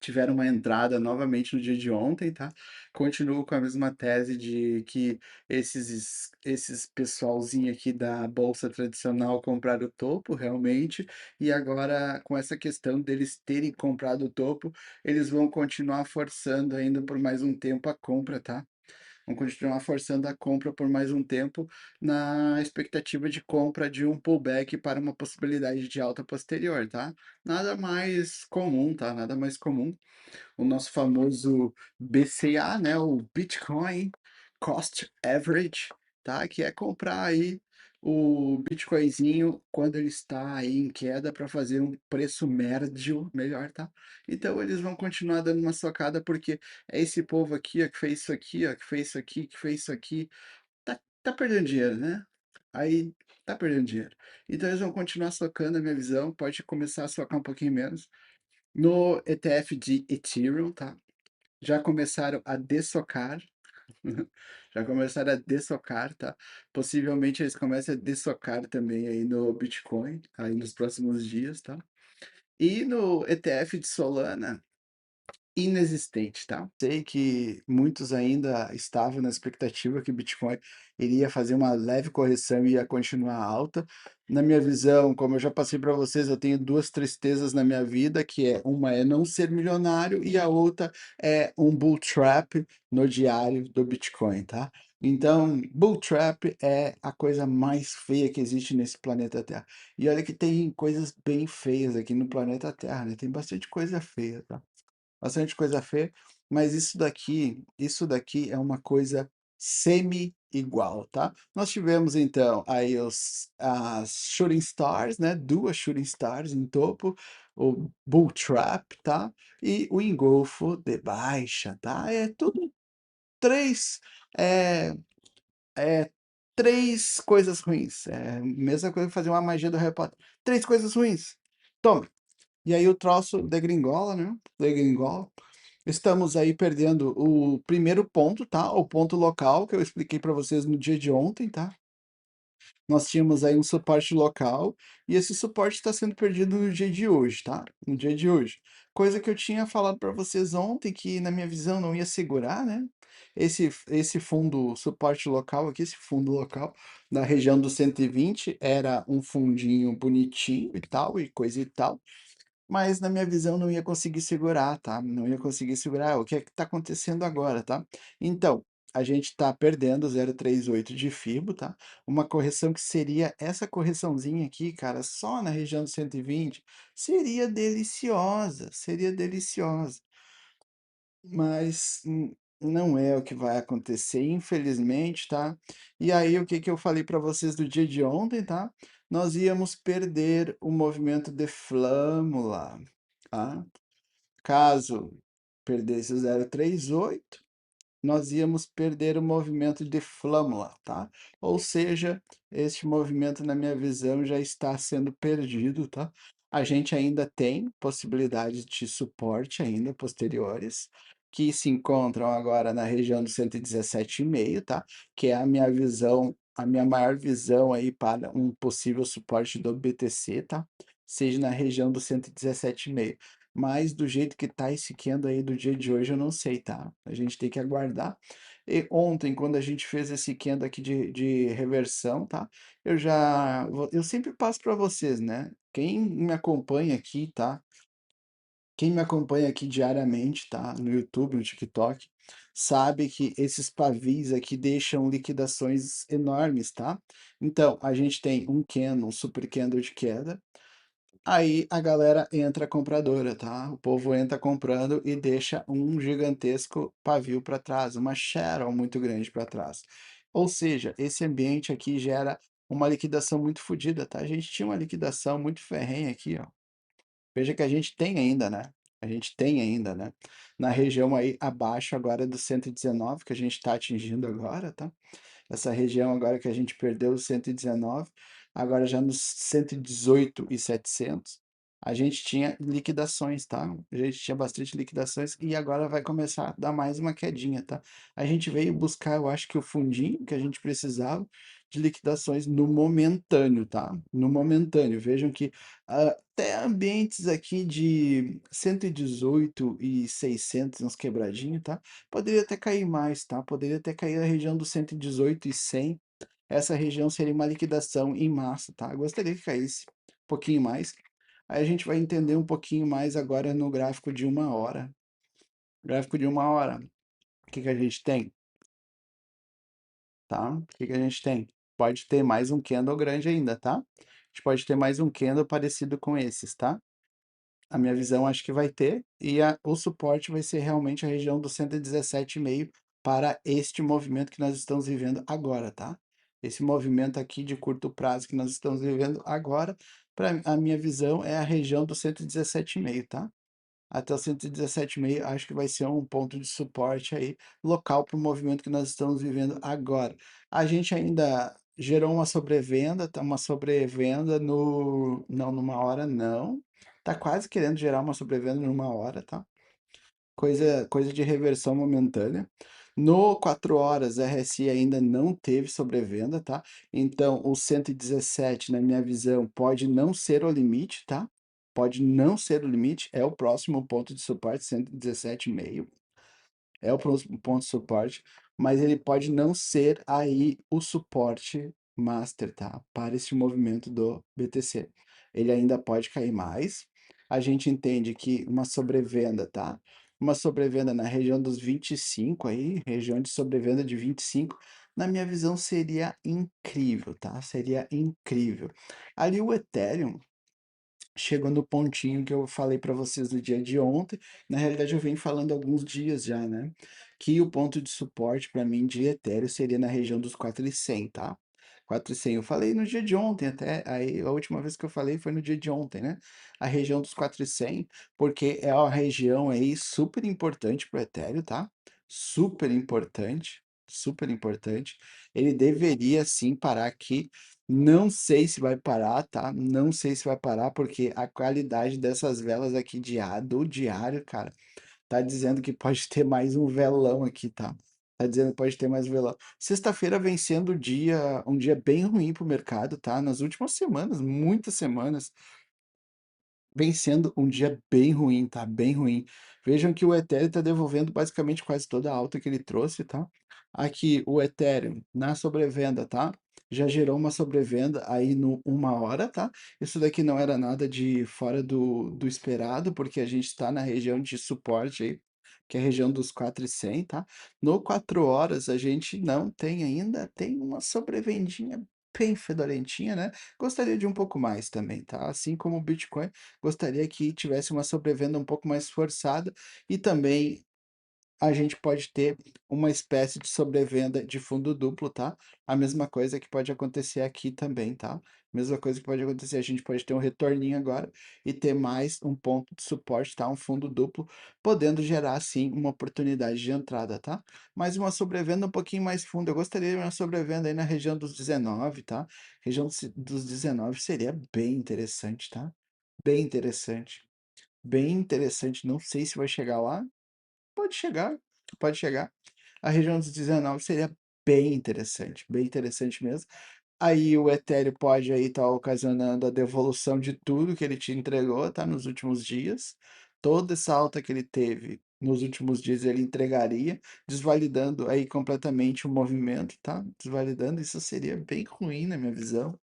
tiveram uma entrada novamente no dia de ontem, tá? Continuo com a mesma tese de que esses pessoalzinho aqui da bolsa tradicional compraram o topo, realmente, e agora com essa questão deles terem comprado o topo, eles vão continuar forçando ainda por mais um tempo a compra, tá? Vão continuar forçando a compra por mais um tempo, na expectativa de compra de um pullback para uma possibilidade de alta posterior, tá? Nada mais comum, tá? Nada mais comum. O nosso famoso BCA, né? O Bitcoin Cost Average, tá? Que é comprar aí o Bitcoinzinho quando ele está aí em queda para fazer um preço médio melhor, tá? Então eles vão continuar dando uma socada porque é esse povo aqui, ó, que fez isso aqui, ó, que fez isso aqui, que fez isso aqui, tá perdendo dinheiro, né? Aí tá perdendo dinheiro. Então eles vão continuar socando, a minha visão, pode começar a socar um pouquinho menos. No ETF de Ethereum, tá? Já começaram a dessocar, já começaram a dessocar, tá? Possivelmente eles comecem a dessocar também aí no Bitcoin, aí nos próximos dias, tá? E no ETF de Solana, inexistente, tá? Sei que muitos ainda estavam na expectativa que o Bitcoin iria fazer uma leve correção e ia continuar alta. Na minha visão, como eu já passei para vocês, eu tenho duas tristezas na minha vida, que é uma é não ser milionário e a outra é um bull trap no diário do Bitcoin, tá? Então, bull trap é a coisa mais feia que existe nesse planeta Terra. E olha que tem coisas bem feias aqui no planeta Terra, né? Tem bastante coisa feia, tá? Bastante coisa feia, mas isso daqui é uma coisa semi-igual, tá? Nós tivemos então aí as Shooting Stars, né? Duas Shooting Stars em topo, o Bull Trap, tá? E o engolfo de baixa, tá? É tudo três, é, é três coisas ruins. É a mesma coisa que fazer uma magia do Harry Potter. Três coisas ruins. Toma. E aí o troço degringola, né? Degringola. Estamos aí perdendo o primeiro ponto, tá? O ponto local que eu expliquei para vocês no dia de ontem, tá? Nós tínhamos aí um suporte local e esse suporte está sendo perdido no dia de hoje, tá? No dia de hoje. Coisa que eu tinha falado para vocês ontem que na minha visão não ia segurar, né? Esse fundo suporte local aqui, esse fundo local da região do 120 era um fundinho bonitinho e tal e coisa e tal. Mas na minha visão não ia conseguir segurar, tá? Não ia conseguir segurar. O que é que está acontecendo agora, tá? Então, a gente está perdendo 0,38 de FIBO, tá? Uma correção que seria essa correçãozinha aqui, cara, só na região do 120, seria deliciosa. Mas não é o que vai acontecer, infelizmente, tá? E aí, o que que eu falei para vocês do dia de ontem, tá? Nós íamos perder o movimento de flâmula, tá? Caso perdesse o 0,38, nós íamos perder o movimento de flâmula, tá? Ou seja, este movimento, na minha visão, já está sendo perdido, tá? A gente ainda tem possibilidades de suporte ainda posteriores, que se encontram agora na região do 117,5, tá? Que é a minha visão, a minha maior visão aí para um possível suporte do BTC, tá? Seja na região do 117,5. Mas do jeito que tá esse candle aí do dia de hoje, eu não sei, tá? A gente tem que aguardar. E ontem, quando a gente fez esse candle aqui de reversão, tá? Eu sempre passo para vocês, né? Quem me acompanha aqui, tá? Quem me acompanha aqui diariamente, tá? No YouTube, no TikTok, sabe que esses pavis aqui deixam liquidações enormes, tá? Então, a gente tem um candle, um super candle de queda. Aí a galera entra compradora, tá? O povo entra comprando e deixa um gigantesco pavio para trás, uma shadow muito grande para trás. Ou seja, esse ambiente aqui gera uma liquidação muito fodida, tá? A gente tinha uma liquidação muito ferrenha aqui, ó. Veja que a gente tem ainda, né? A gente tem ainda, né? Na região aí abaixo agora do 119, que a gente está atingindo agora, tá? Essa região agora que a gente perdeu o 119, agora já nos 118,700. A gente tinha liquidações, tá? A gente tinha bastante liquidações e agora vai começar a dar mais uma quedinha, tá? A gente veio buscar, eu acho que o fundinho que a gente precisava de liquidações no momentâneo, tá? No momentâneo. Vejam que até ambientes aqui de 118 e 600, uns quebradinhos, tá? Poderia até cair mais, tá? Poderia até cair na região dos 118 e 100. Essa região seria uma liquidação em massa, tá? Eu gostaria que caísse um pouquinho mais. Aí a gente vai entender um pouquinho mais agora no gráfico de uma hora. Gráfico de uma hora. O que que a gente tem, tá? O que que a gente tem? Pode ter mais um candle grande ainda, tá? A gente pode ter mais um candle parecido com esses, tá? A minha visão acho que vai ter. E o suporte vai ser realmente a região do 117,5 para este movimento que nós estamos vivendo agora, tá? Esse movimento aqui de curto prazo que nós estamos vivendo agora, para a minha visão, é a região do 117,5, tá? Até o 117,5, acho que vai ser um ponto de suporte aí local para o movimento que nós estamos vivendo agora. A gente ainda gerou uma sobrevenda, tá? Uma sobrevenda no, não, numa hora não. Tá quase querendo gerar uma sobrevenda numa hora, tá? Coisa de reversão momentânea. No 4 horas, RSI ainda não teve sobrevenda, tá? Então, o 117, na minha visão, pode não ser o limite, tá? Pode não ser o limite, é o próximo ponto de suporte, 117,5. É o próximo ponto de suporte, mas ele pode não ser aí o suporte master, tá? Para esse movimento do BTC. Ele ainda pode cair mais. A gente entende que uma sobrevenda, tá? Uma sobrevenda na região dos 25 aí, região de sobrevenda de 25, na minha visão seria incrível, tá? Seria incrível. Ali o Ethereum chegou no pontinho que eu falei para vocês no dia de ontem. Na realidade, eu venho falando há alguns dias já, né? Que o ponto de suporte para mim de Ethereum seria na região dos 4.100, tá? 4.100. Eu falei no dia de ontem até, aí a última vez que eu falei foi no dia de ontem, né? A região dos 4.100, porque é uma região aí super importante para o Ethereum, tá? Super importante, super importante. Ele deveria sim parar aqui, não sei se vai parar, tá? Não sei se vai parar, porque a qualidade dessas velas aqui do diário, cara, tá dizendo que pode ter mais um velão aqui, tá? Tá dizendo que pode ter mais um velão. Sexta-feira vem sendo um dia bem ruim pro mercado, tá? Nas últimas semanas, muitas semanas, vem sendo um dia bem ruim, tá? Bem ruim. Vejam que o Ethereum está devolvendo basicamente quase toda a alta que ele trouxe, tá? Aqui, o Ethereum na sobrevenda, tá? Já gerou uma sobrevenda aí no uma hora, tá? Isso daqui não era nada de fora do esperado, porque a gente está na região de suporte aí, que é a região dos 4.100, tá? No 4 horas a gente não tem ainda, tem uma sobrevendinha bem fedorentinha, né? Gostaria de um pouco mais também, tá? Assim como o Bitcoin, gostaria que tivesse uma sobrevenda um pouco mais forçada e também a gente pode ter uma espécie de sobrevenda de fundo duplo, tá? A mesma coisa que pode acontecer aqui também, tá? Mesma coisa que pode acontecer, a gente pode ter um retorninho agora e ter mais um ponto de suporte, tá? Um fundo duplo, podendo gerar, sim, uma oportunidade de entrada, tá? Mas uma sobrevenda um pouquinho mais funda. Eu gostaria de uma sobrevenda aí na região dos 19, tá? Região dos 19 seria bem interessante, tá? Bem interessante. Bem interessante. Não sei se vai chegar lá. Pode chegar, pode chegar. A região dos 19 seria bem interessante mesmo. Aí o Ethereum pode aí estar ocasionando a devolução de tudo que ele te entregou, tá? Nos últimos dias. Toda essa alta que ele teve nos últimos dias ele entregaria, desvalidando aí completamente o movimento, tá? Desvalidando, isso seria bem ruim na minha visão.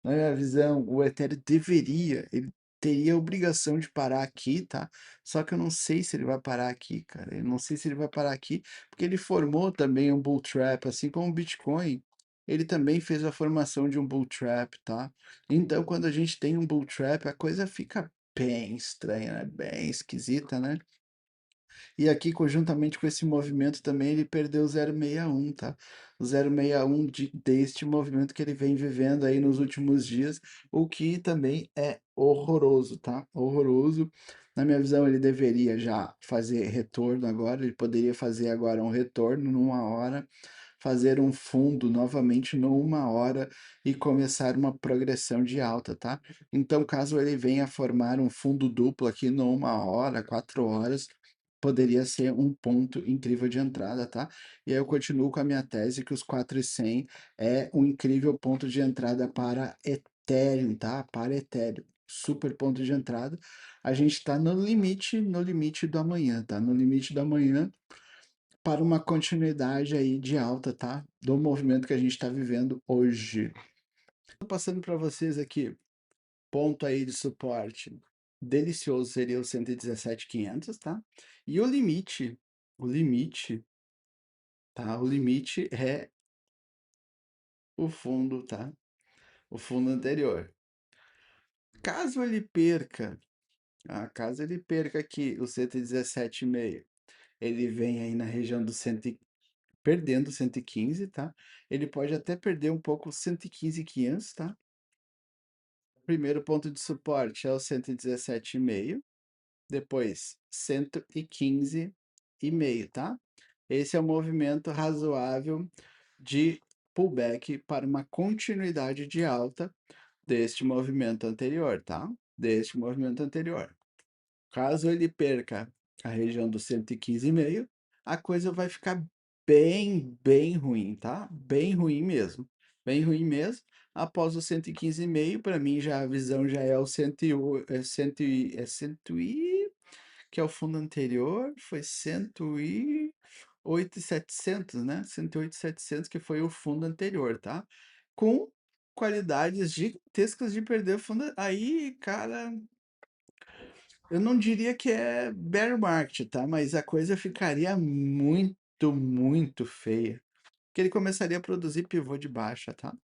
Na minha visão, o Ethereum deveria, ele teria a obrigação de parar aqui, tá? Só que eu não sei se ele vai parar aqui, cara. Eu não sei se ele vai parar aqui, porque ele formou também um bull trap, assim como o Bitcoin. Ele também fez a formação de um bull trap, tá? Então, quando a gente tem um bull trap, a coisa fica bem estranha, né? Bem esquisita, né? E aqui, conjuntamente com esse movimento também, ele perdeu o 0,61, tá? O 0,61 deste movimento que ele vem vivendo aí nos últimos dias, o que também é horroroso, tá? Horroroso. Na minha visão, ele deveria já fazer retorno agora, ele poderia fazer agora um retorno numa hora, fazer um fundo novamente no 1 hora e começar uma progressão de alta, tá? Então, caso ele venha formar um fundo duplo aqui no 1 hora, 4 horas, poderia ser um ponto incrível de entrada, tá? E aí eu continuo com a minha tese que os 4,100 é um incrível ponto de entrada para Ethereum, tá? Para Ethereum. Super ponto de entrada. A gente está no limite do amanhã, tá? No limite do amanhã para uma continuidade aí de alta, tá? Do movimento que a gente está vivendo hoje. Tô passando para vocês aqui, ponto aí de suporte delicioso seria o 117.500, tá? E o limite, tá? O limite é o fundo, tá? O fundo anterior. Caso ele perca, caso ele perca aqui o 117,5, ele vem aí na região do 100, perdendo 115, tá? Ele pode até perder um pouco o 115.500, tá? Primeiro ponto de suporte é o 117,5, depois 115,5, tá? Esse é o movimento razoável de pullback para uma continuidade de alta deste movimento anterior, tá? Deste movimento anterior. Caso ele perca a região do 115,5, a coisa vai ficar bem ruim, tá? Bem ruim mesmo. Bem ruim mesmo. Após o 115,5, para mim já a visão já é o 108, que é o fundo anterior, foi 108.700, né? 108.700 que foi o fundo anterior, tá? Com qualidades gigantescas de perder o fundo. Aí, cara, eu não diria que é bear market, tá? Mas a coisa ficaria muito feia. Que ele começaria a produzir pivô de baixa, tá?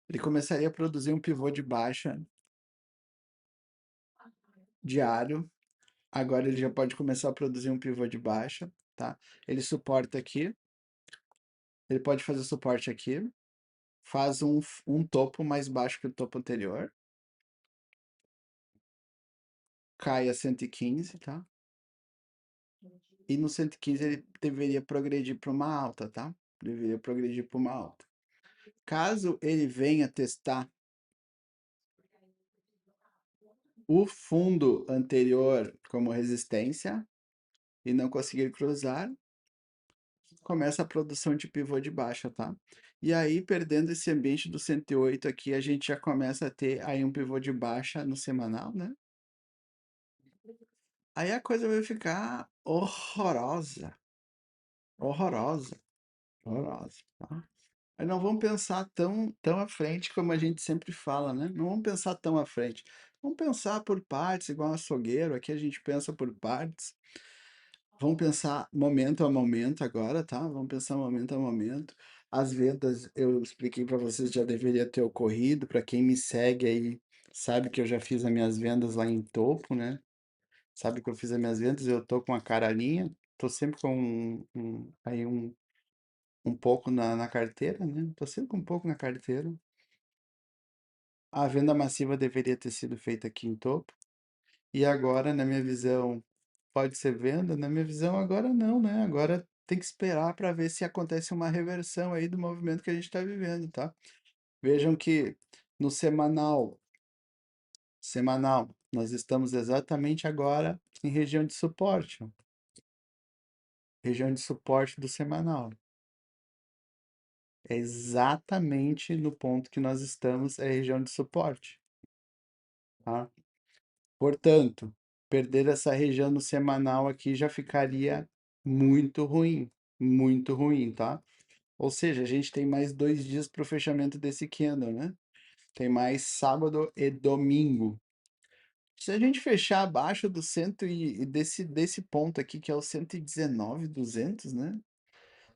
Ele começaria a produzir um pivô de baixa diário. Agora ele já pode começar a produzir um pivô de baixa, tá? Ele suporta aqui. Ele pode fazer suporte aqui. Faz um topo mais baixo que o topo anterior. Cai a 115, tá? E no 115 ele deveria progredir para uma alta, tá? Deveria progredir para uma alta. Caso ele venha testar o fundo anterior como resistência e não conseguir cruzar, começa a produção de pivô de baixa, tá? E aí, perdendo esse ambiente do 108 aqui, a gente já começa a ter aí um pivô de baixa no semanal, né? Aí a coisa vai ficar horrorosa, horrorosa, horrorosa, tá? Aí não vamos pensar tão à frente como a gente sempre fala, né? Não vamos pensar tão à frente. Vamos pensar por partes, igual açougueiro. Aqui a gente pensa por partes. Vamos pensar momento a momento agora, tá? Vamos pensar momento a momento. As vendas, eu expliquei para vocês, já deveria ter ocorrido. Para quem me segue aí, sabe que eu já fiz as minhas vendas lá em topo, né? Sabe que eu fiz as minhas vendas, eu tô com a caralinha, tô sempre com um pouco na carteira, né? Tô sempre com um pouco na carteira. A venda massiva deveria ter sido feita aqui em topo. E agora, na minha visão, pode ser venda? Na minha visão, agora não, né? Agora tem que esperar para ver se acontece uma reversão aí do movimento que a gente está vivendo, tá? Vejam que no semanal, nós estamos exatamente agora em região de suporte, ó. Região de suporte do semanal. É exatamente no ponto que nós estamos, é a região de suporte, tá? Portanto, perder essa região no semanal aqui já ficaria muito ruim, tá? Ou seja, a gente tem mais 2 dias para o fechamento desse candle, né? Tem mais sábado e domingo. Se a gente fechar abaixo do cento e desse ponto aqui, que é o 119.200, né?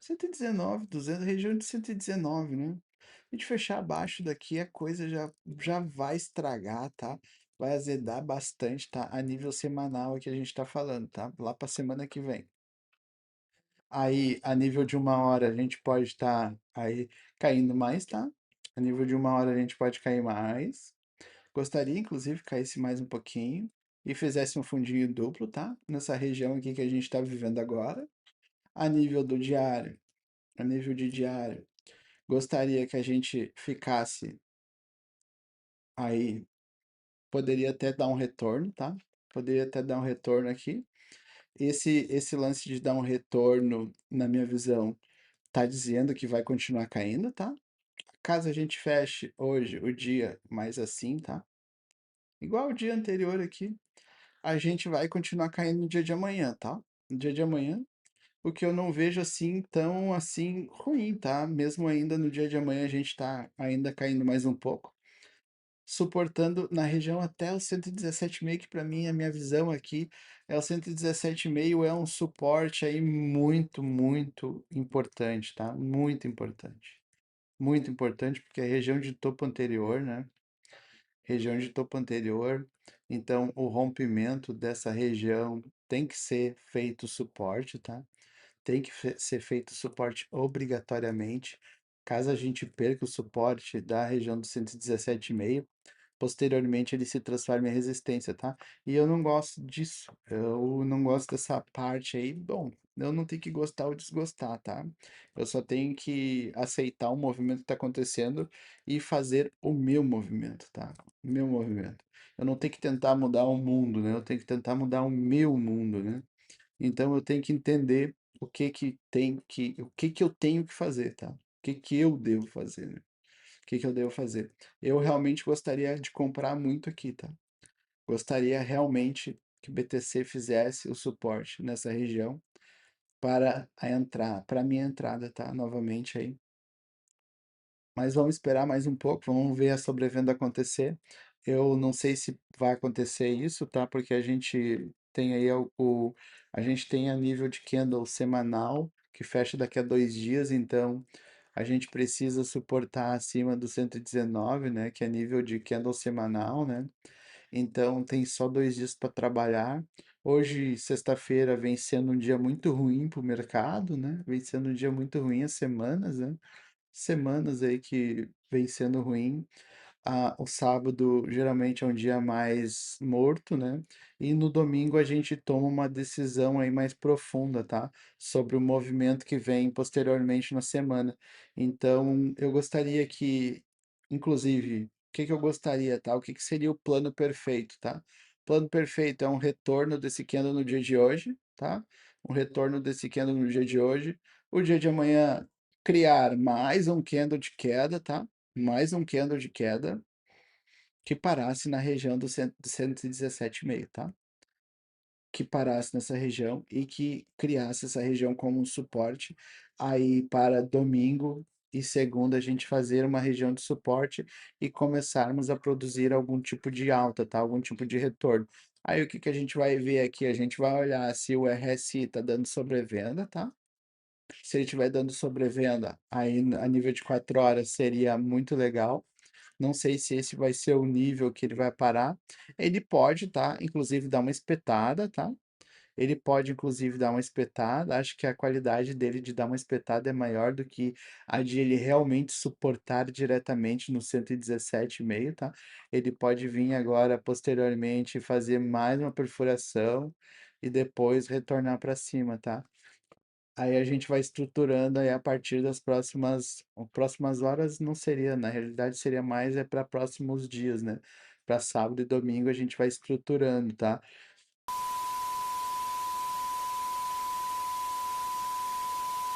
119.200, região de 119, né? A gente fechar abaixo daqui, a coisa já vai estragar, tá? Vai azedar bastante, tá? A nível semanal aqui a gente tá falando, tá? Lá para semana que vem. Aí, a nível de 1 hora, a gente pode estar aí caindo mais, tá? A nível de 1 hora, a gente pode cair mais. Gostaria, inclusive, que caísse mais um pouquinho e fizesse um fundinho duplo, tá? Nessa região aqui que a gente está vivendo agora. A nível do diário, a nível de diário, gostaria que a gente ficasse aí, poderia até dar um retorno, tá? Poderia até dar um retorno aqui. Esse lance de dar um retorno, na minha visão, tá dizendo que vai continuar caindo, tá? Caso a gente feche hoje o dia mais assim, tá? Igual o dia anterior aqui, a gente vai continuar caindo no dia de amanhã, tá? No dia de amanhã, o que eu não vejo assim tão assim ruim, tá? Mesmo ainda no dia de amanhã a gente tá ainda caindo mais um pouco, suportando na região até o 117,5, que para mim, a minha visão aqui é o 117,5 é um suporte aí muito, muito importante, tá? Muito importante. Muito importante porque é a região de topo anterior, né? Região de topo anterior. Então, o rompimento dessa região tem que ser feito suporte, tá? Tem que ser feito suporte obrigatoriamente. Caso a gente perca o suporte da região do 117,5, posteriormente ele se transforma em resistência, tá? E eu não gosto disso. Eu não gosto dessa parte aí. Bom, eu não tenho que gostar ou desgostar, tá? Eu só tenho que aceitar o movimento que está acontecendo e fazer o meu movimento, tá? O meu movimento. Eu não tenho que tentar mudar o mundo, né? Eu tenho que tentar mudar o meu mundo, né? Então eu tenho que entender o que que eu tenho que fazer, tá? O que que eu devo fazer, né? O que que eu devo fazer? Eu realmente gostaria de comprar muito aqui, tá? Gostaria realmente que o BTC fizesse o suporte nessa região para a minha entrada, tá? Novamente aí. Mas vamos esperar mais um pouco, vamos ver a sobrevenda acontecer. Eu não sei se vai acontecer isso, tá? Porque a gente tem aí a gente tem a nível de candle semanal que fecha daqui a 2 dias, então a gente precisa suportar acima do 119, né? Que é nível de candle semanal, né? Então tem só 2 dias para trabalhar. Hoje, sexta-feira, vem sendo um dia muito ruim para o mercado, né? Vem sendo um dia muito ruim as semanas, né? Semanas aí que vem sendo ruim. O sábado geralmente é um dia mais morto, né? E no domingo a gente toma uma decisão aí mais profunda, tá? Sobre o movimento que vem posteriormente na semana. Então, eu gostaria que, inclusive, o que que eu gostaria, tá? O que que seria o plano perfeito, tá? O plano perfeito é um retorno desse candle no dia de hoje, tá? Um retorno desse candle no dia de hoje. O dia de amanhã criar mais um candle de queda, tá? Mais um candle de queda que parasse na região do 117,5, tá? Que parasse nessa região e que criasse essa região como um suporte. Aí para domingo e segunda a gente fazer uma região de suporte e começarmos a produzir algum tipo de alta, tá? Algum tipo de retorno. Aí o que que a gente vai ver aqui? A gente vai olhar se o RSI está dando sobrevenda, tá? Se ele estiver dando sobrevenda, aí a nível de 4 horas seria muito legal. Não sei se esse vai ser o nível que ele vai parar. Ele pode, tá? Inclusive dar uma espetada, tá? Ele pode, inclusive, dar uma espetada. Acho que a qualidade dele de dar uma espetada é maior do que a de ele realmente suportar diretamente no 117,5, tá? Ele pode vir agora, posteriormente, fazer mais uma perfuração e depois retornar para cima, tá? Aí a gente vai estruturando aí a partir das próximas horas não seria, na realidade seria mais para próximos dias, né? Para sábado e domingo a gente vai estruturando, tá?